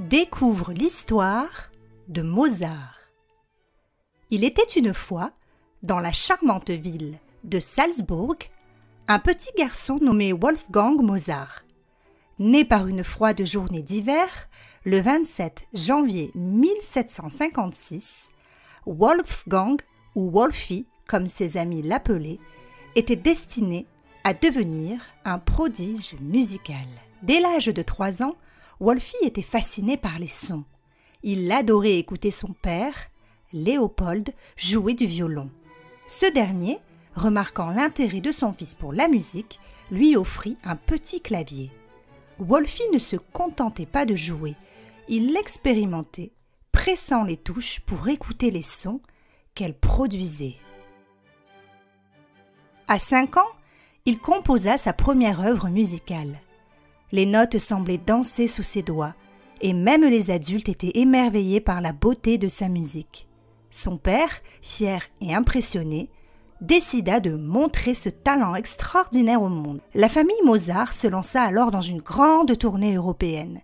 Découvre l'histoire de Mozart. Il était une fois, dans la charmante ville de Salzbourg, un petit garçon nommé Wolfgang Mozart. Né par une froide journée d'hiver, le 27 janvier 1756, Wolfgang, ou Wolfie, comme ses amis l'appelaient, était destiné à devenir un prodige musical. Dès l'âge de 3 ans, Wolfie était fasciné par les sons. Il adorait écouter son père, Léopold, jouer du violon. Ce dernier, remarquant l'intérêt de son fils pour la musique, lui offrit un petit clavier. Wolfie ne se contentait pas de jouer, il l'expérimentait, pressant les touches pour écouter les sons qu'elle produisait. À 5 ans, il composa sa première œuvre musicale. Les notes semblaient danser sous ses doigts, et même les adultes étaient émerveillés par la beauté de sa musique. Son père, fier et impressionné, décida de montrer ce talent extraordinaire au monde. La famille Mozart se lança alors dans une grande tournée européenne.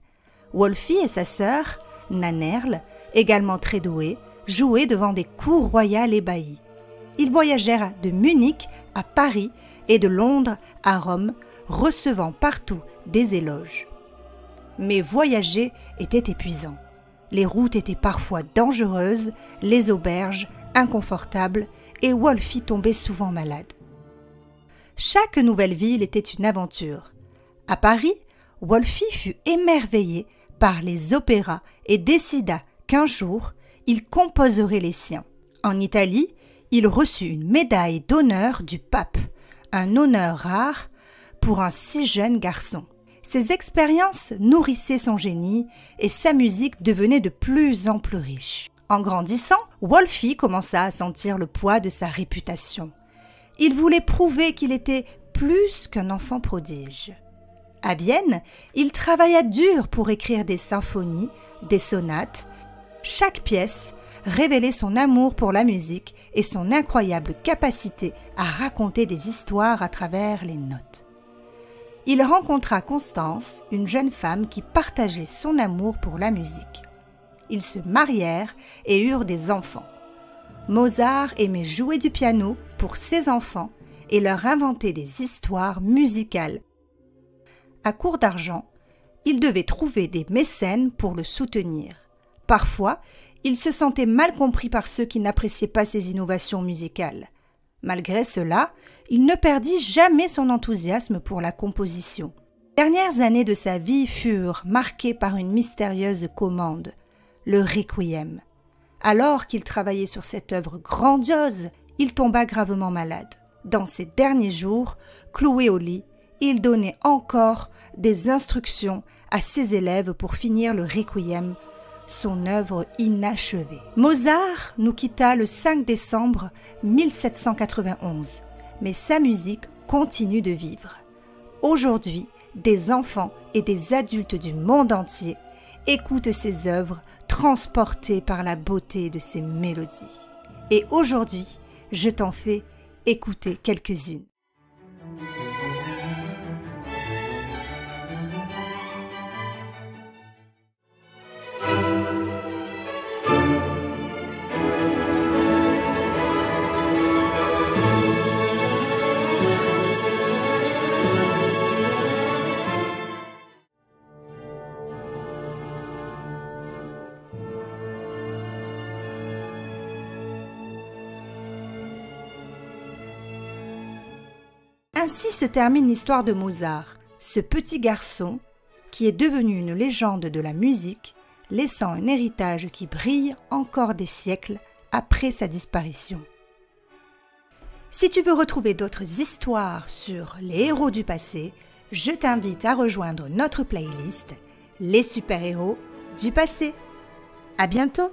Wolfie et sa sœur, Nannerl, également très douée, jouaient devant des cours royales ébahies. Ils voyagèrent de Munich à Paris et de Londres à Rome, recevant partout des éloges. Mais voyager était épuisant. Les routes étaient parfois dangereuses, les auberges inconfortables et Wolfie tombait souvent malade. Chaque nouvelle ville était une aventure. À Paris, Wolfie fut émerveillé par les opéras et décida qu'un jour, il composerait les siens. En Italie, il reçut une médaille d'honneur du pape, un honneur rare pour un si jeune garçon. Ses expériences nourrissaient son génie et sa musique devenait de plus en plus riche. En grandissant, Wolfie commença à sentir le poids de sa réputation. Il voulait prouver qu'il était plus qu'un enfant prodige. À Vienne, il travailla dur pour écrire des symphonies, des sonates. Chaque pièce révélait son amour pour la musique et son incroyable capacité à raconter des histoires à travers les notes. Il rencontra Constance, une jeune femme qui partageait son amour pour la musique. Ils se marièrent et eurent des enfants. Mozart aimait jouer du piano pour ses enfants et leur inventer des histoires musicales. À court d'argent, il devait trouver des mécènes pour le soutenir. Parfois, il se sentait mal compris par ceux qui n'appréciaient pas ses innovations musicales. Malgré cela, il ne perdit jamais son enthousiasme pour la composition. Les dernières années de sa vie furent marquées par une mystérieuse commande, le Requiem. Alors qu'il travaillait sur cette œuvre grandiose, il tomba gravement malade. Dans ses derniers jours, cloué au lit, il donnait encore des instructions à ses élèves pour finir le Requiem, son œuvre inachevée. Mozart nous quitta le 5 décembre 1791, mais sa musique continue de vivre. Aujourd'hui, des enfants et des adultes du monde entier écoutent ses œuvres transportées par la beauté de ses mélodies. Et aujourd'hui, je t'en fais écouter quelques-unes. Ainsi se termine l'histoire de Mozart, ce petit garçon qui est devenu une légende de la musique, laissant un héritage qui brille encore des siècles après sa disparition. Si tu veux retrouver d'autres histoires sur les héros du passé, je t'invite à rejoindre notre playlist « Les super-héros du passé ». À bientôt!